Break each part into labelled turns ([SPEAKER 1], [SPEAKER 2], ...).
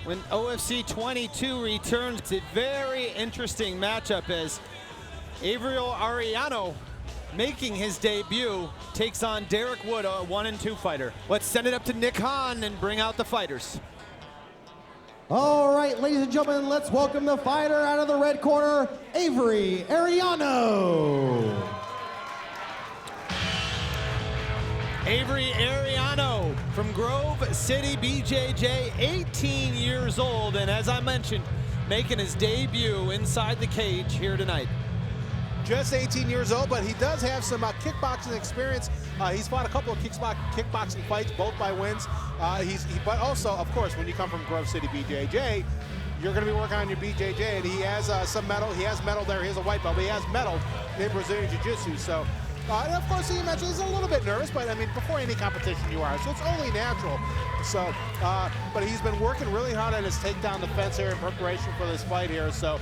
[SPEAKER 1] when OFC22 returns. It's a very interesting matchup as Avery Arellano, making his debut, takes on Derek Wood, a 1-2 fighter. Let's send it up to Nick Hahn and bring out the fighters.
[SPEAKER 2] All right, ladies and gentlemen, let's welcome the fighter out of the red corner, Avery Arellano.
[SPEAKER 1] Avery Arellano from Grove City, BJJ, 18 years old, and as I mentioned, making his debut inside the cage here tonight.
[SPEAKER 3] Just 18 years old, but he does have some kickboxing experience. He's fought a couple of kickboxing fights, both by wins. But also, of course, when you come from Grove City BJJ, you're going to be working on your BJJ, and he has some medal. He has medal there. He has a white belt, but he has medal in Brazilian Jiu-Jitsu. So, and of course, you mentioned he's a little bit nervous, but I mean, before any competition you are, so it's only natural. So, but he's been working really hard on his takedown defense here in preparation for this fight here. So.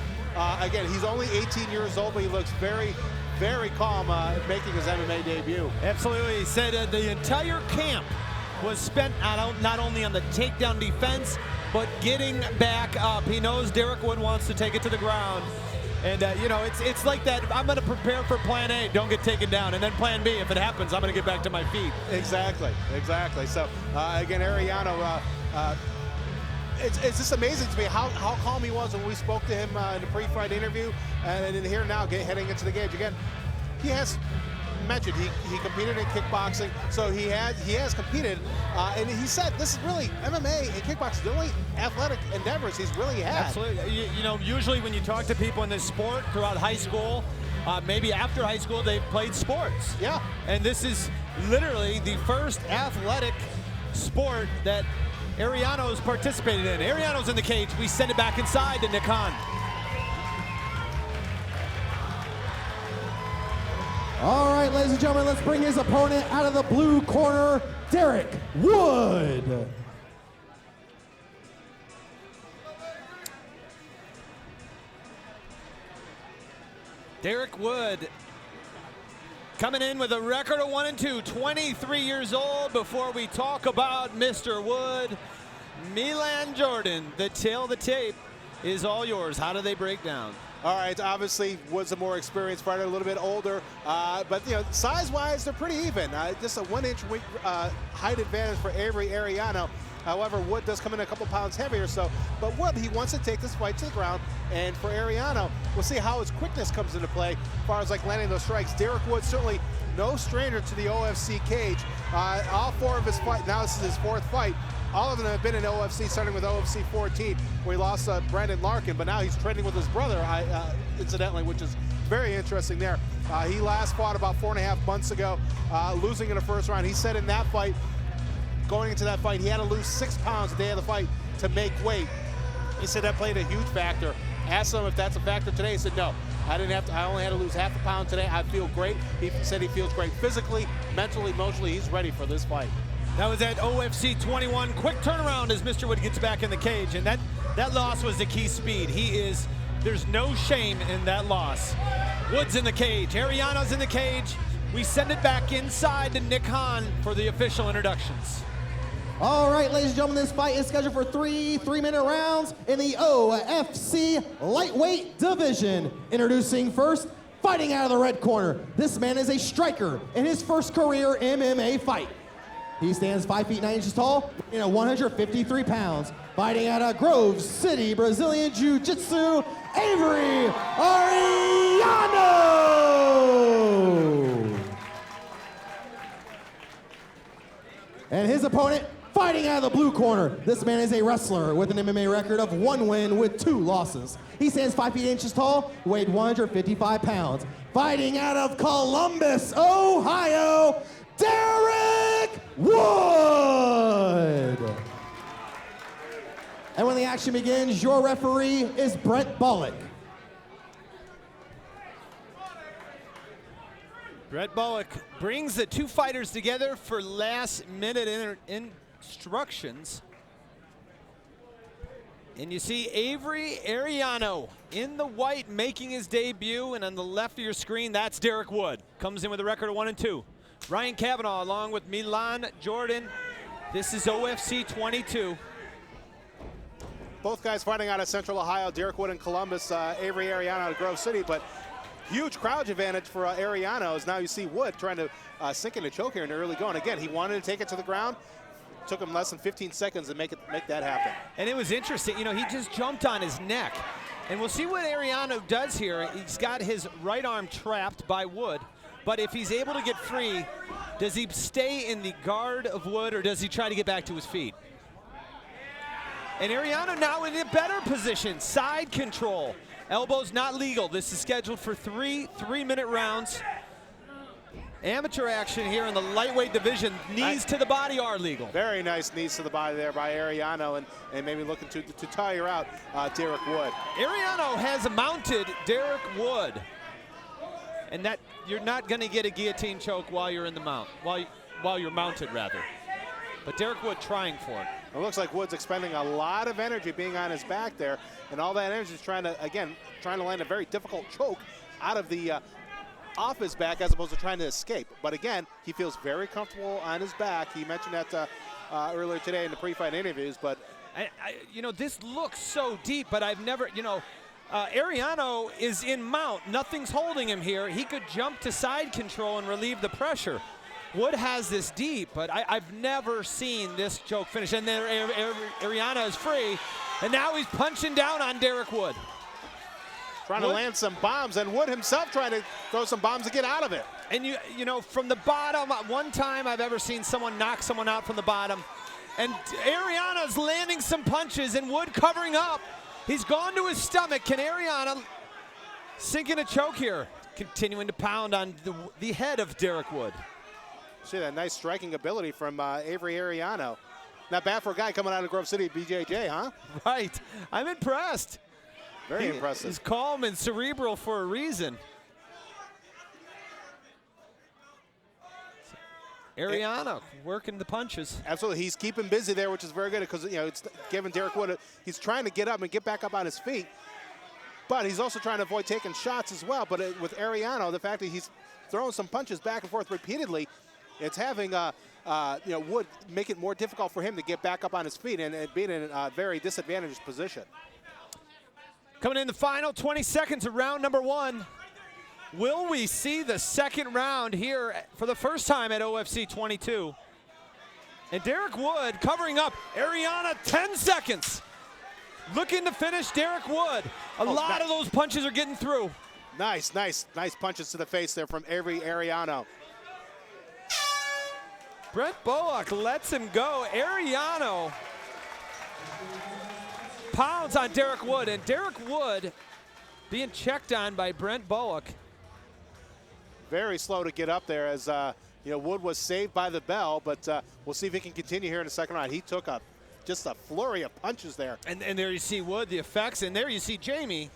[SPEAKER 3] Again, he's only 18 years old, but he looks very, very calm making his MMA debut.
[SPEAKER 1] Absolutely. He said the entire camp was spent not only on the takedown defense, but getting back up. He knows Derek Wood wants to take it to the ground. And, you know, it's like that. I'm going to prepare for plan A, don't get taken down. And then plan B, if it happens, I'm going to get back to my feet.
[SPEAKER 3] Exactly, exactly. So, again, Arellano, it's just amazing to me how calm he was when we spoke to him in the pre-fight interview, and then here now heading into the cage again. He has mentioned he competed in kickboxing, so he has competed, and he said this is really MMA and kickboxing, the only athletic endeavors he's really had.
[SPEAKER 1] Absolutely. You know, usually when you talk to people in this sport throughout high school, maybe after high school, they've played sports.
[SPEAKER 3] Yeah.
[SPEAKER 1] And this is literally the first athletic sport that Arellano's participated in. Arellano's in the cage. We send it back inside to Nick Hahn.
[SPEAKER 2] All right, ladies and gentlemen, let's bring his opponent out of the blue corner, Derek Wood.
[SPEAKER 1] Derek Wood coming in with a record of 1-2, 23 years old. Before we talk about Mr. Wood, Milan Jordan, the tail of the tape is all yours. How do they break down?
[SPEAKER 3] All right, obviously Wood's a more experienced fighter, a little bit older, but you know, size-wise, they're pretty even. Just a 1-inch height advantage for Avery Arellano. However, Wood does come in a couple pounds heavier, but Wood, he wants to take this fight to the ground, and for Arellano, we'll see how his quickness comes into play as far as like landing those strikes. Derek Wood, certainly no stranger to the OFC cage. All four of his fights, now this is his fourth fight, all of them have been in OFC, starting with OFC 14, where he lost Brandon Larkin, but now he's training with his brother, incidentally, which is very interesting there. He last fought about 4.5 months ago, losing in the first round. He said in that fight, going into that fight, he had to lose 6 pounds the day of the fight to make weight. He said that played a huge factor. Asked him if that's a factor today. He said, no, I didn't have to. I only had to lose 1/2 pound today. I feel great. He said he feels great physically, mentally, emotionally. He's ready for this fight.
[SPEAKER 1] That was at OFC 21. Quick turnaround as Mr. Wood gets back in the cage, and that loss was the key speed. There's no shame in that loss. Wood's in the cage. Arellano's in the cage. We send it back inside to Nick Hahn for the official introductions.
[SPEAKER 2] All right, ladies and gentlemen, this fight is scheduled for 3 3-minute rounds in the OFC lightweight division. Introducing first, fighting out of the red corner. This man is a striker in his first career MMA fight. He stands 5 feet 9 inches tall and 153 pounds. Fighting out of Grove City, Brazilian Jiu-Jitsu, Avery Arellano. And his opponent, fighting out of the blue corner. This man is a wrestler with an MMA record of 1 win with 2 losses. He stands 5 feet 8 inches tall, weighed 155 pounds. Fighting out of Columbus, Ohio, Derek Wood. And when the action begins, your referee is Brent Bullock.
[SPEAKER 1] Brett Bullock brings the two fighters together for last-minute instructions. And you see Avery Arellano in the white making his debut, and on the left of your screen, that's Derek Wood. Comes in with a record of 1-2. Ryan Cavanaugh along with Milan Jordan. This is OFC 22.
[SPEAKER 3] both guys fighting out of Central Ohio, Derek Wood in Columbus, Avery Arellano out of Grove City, but huge crowd advantage for Arellano as now you see Wood trying to sink in a choke here in the early going. Again, he wanted to take it to the ground. Took him less than 15 seconds to make that happen.
[SPEAKER 1] And it was interesting, you know, he just jumped on his neck. And we'll see what Arellano does here. He's got his right arm trapped by Wood, but if he's able to get free, does he stay in the guard of Wood or does he try to get back to his feet? And Arellano now in a better position, side control. Elbows not legal. This is scheduled for three-minute rounds. Amateur action here in the lightweight division. Knees to the body are legal.
[SPEAKER 3] Very nice knees to the body there by Arellano, and maybe looking to tire out Derek Wood.
[SPEAKER 1] Arellano has mounted Derek Wood, and that you're not going to get a guillotine choke while you're in the mount, while you're mounted rather. But Derek Wood trying for it.
[SPEAKER 3] It looks like Wood's expending a lot of energy being on his back there, and all that energy is trying to land a very difficult choke out of the off his back as opposed to trying to escape. But again, he feels very comfortable on his back. He mentioned that earlier today in the pre-fight interviews. But
[SPEAKER 1] you know, this looks so deep, but I've never, you know, Arellano is in mount. Nothing's holding him here. He could jump to side control and relieve the pressure. Wood has this deep, but I've never seen this choke finish. And then Arellano is free, and now he's punching down on Derek Wood.
[SPEAKER 3] Trying to land some bombs, and Wood himself trying to throw some bombs to get out of it.
[SPEAKER 1] And you know, from the bottom, one time I've ever seen someone knock someone out from the bottom, and Arellano's landing some punches, and Wood covering up. He's gone to his stomach. Can Arellano sink in a choke here? Continuing to pound on the head of Derek Wood.
[SPEAKER 3] See that nice striking ability from Avery Arellano. Not bad for a guy coming out of Grove City, BJJ, huh?
[SPEAKER 1] Right. I'm impressed.
[SPEAKER 3] Very impressive.
[SPEAKER 1] He's calm and cerebral for a reason. Arellano working the punches.
[SPEAKER 3] Absolutely, he's keeping busy there, which is very good because, you know, it's giving Derek Wood he's trying to get up and get back up on his feet, but he's also trying to avoid taking shots as well. But with Arellano, the fact that he's throwing some punches back and forth repeatedly, it's having you know, Wood make it more difficult for him to get back up on his feet and being in a very disadvantaged position.
[SPEAKER 1] Coming in the final 20 seconds of round number one. Will we see the second round here for the first time at OFC22? And Derek Wood covering up. Arellano, 10 seconds. Looking to finish Derek Wood. A lot of those punches are getting through.
[SPEAKER 3] Nice punches to the face there from Avery Arellano.
[SPEAKER 1] Brent Bullock lets him go. Arellano pounds on Derek Wood, and Derek Wood being checked on by Brent Bullock.
[SPEAKER 3] Very slow to get up there as you know, Wood was saved by the bell, but we'll see if he can continue here in the second round. He took just a flurry of punches there. And
[SPEAKER 1] there you see Wood, the effects, and there you see Jamie,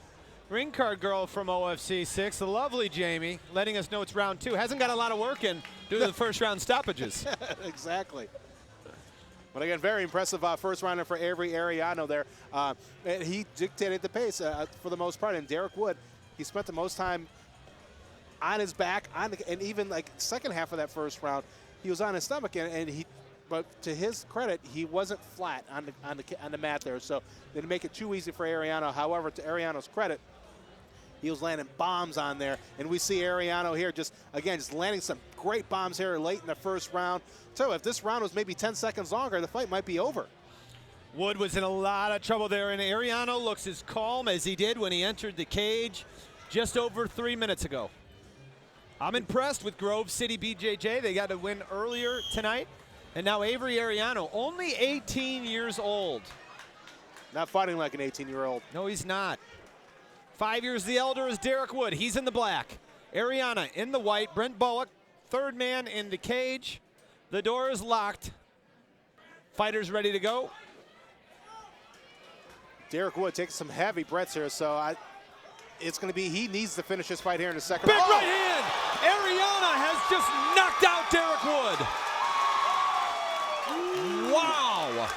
[SPEAKER 1] ring card girl from OFC6, the lovely Jamie, letting us know it's round two. Hasn't got a lot of work in due to the first round stoppages.
[SPEAKER 3] Exactly. But again, very impressive first rounder for Avery Arellano there. And he dictated the pace for the most part. And Derek Wood, he spent the most time on his back, and even like second half of that first round, he was on his stomach, but to his credit, he wasn't flat on the mat there. So they didn't make it too easy for Arellano. However, to Arellano's credit, he was landing bombs on there, and we see Arellano here just landing some great bombs here late in the first round. So if this round was maybe 10 seconds longer, the fight might be over.
[SPEAKER 1] Wood was in a lot of trouble there, and Arellano looks as calm as he did when he entered the cage just over 3 minutes ago. I'm impressed with Grove City BJJ. They got a win earlier tonight, and now Avery Arellano, only 18 years old.
[SPEAKER 3] Not fighting like an 18-year-old.
[SPEAKER 1] No, he's not. 5 years the elder is Derek Wood. He's in the black. Arellano in the white. Brent Bullock, third man in the cage. The door is locked. Fighters ready to go.
[SPEAKER 3] Derek Wood takes some heavy breaths here, so it's going to be, he needs to finish this fight here in the second
[SPEAKER 1] round.
[SPEAKER 3] Big
[SPEAKER 1] right hand! Arellano has just knocked out Derek Wood. Wow!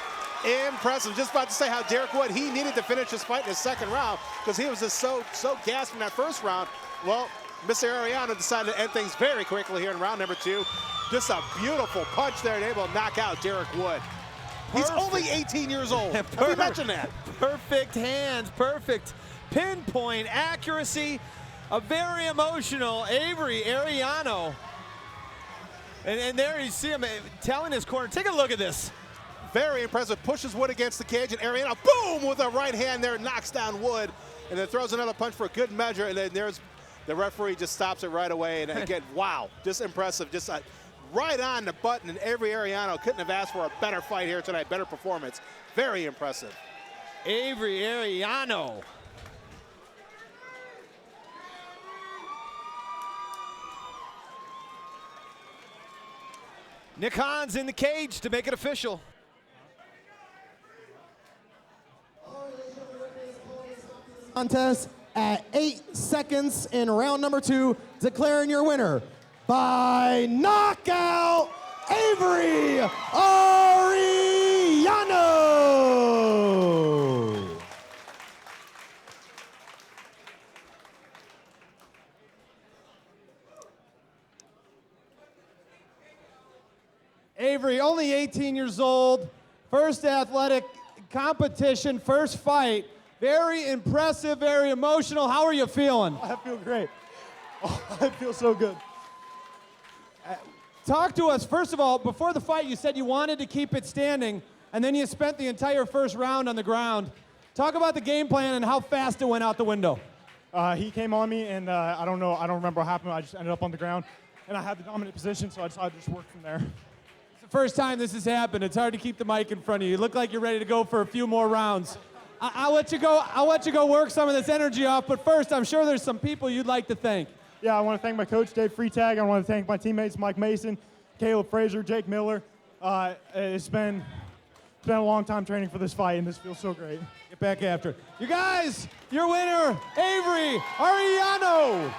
[SPEAKER 3] Impressive. Just about to say how Derek Wood, he needed to finish this fight in the second round because he was just so gassed in that first round. Well, Mr. Arellano decided to end things very quickly here in round number two. Just a beautiful punch there and able to knock out Derek Wood. He's only 18 years old. Have we mentioned that?
[SPEAKER 1] Perfect hands, perfect pinpoint accuracy. A very emotional Avery Arellano. And there you see him telling his corner, take a look at this.
[SPEAKER 3] Very impressive. Pushes Wood against the cage, and Arellano, boom, with a right hand there, knocks down Wood, and then throws another punch for a good measure, and then there's the referee just stops it right away. And again, wow, just impressive. Just right on the button, and Avery Arellano couldn't have asked for a better fight here tonight, better performance. Very impressive.
[SPEAKER 1] Avery Arellano. Nick Hahn's in the cage to make it official.
[SPEAKER 2] Contest at 8 seconds in round number 2, declaring your winner by knockout, Avery Arellano.
[SPEAKER 4] Avery, only 18 years old, first athletic competition, first fight. Very impressive, very emotional. How are you feeling?
[SPEAKER 5] I feel great. Oh, I feel so good.
[SPEAKER 4] Talk to us, first of all, before the fight, you said you wanted to keep it standing, and then you spent the entire first round on the ground. Talk about the game plan and how fast it went out the window.
[SPEAKER 5] He came on me, and I don't remember what happened. I just ended up on the ground, and I had the dominant position, so I decided to just work from there.
[SPEAKER 4] First time this has happened. It's hard to keep the mic in front of you. You look like you're ready to go for a few more rounds. I'll let you go. I'll let you go work some of this energy off. But first, I'm sure there's some people you'd like to thank.
[SPEAKER 5] Yeah, I want to thank my coach, Dave Freetag. I want to thank my teammates, Mike Mason, Caleb Frazier, Jake Miller. It's been a long time training for this fight, and this feels so great.
[SPEAKER 4] Get back after it. You guys, your winner, Avery Arellano.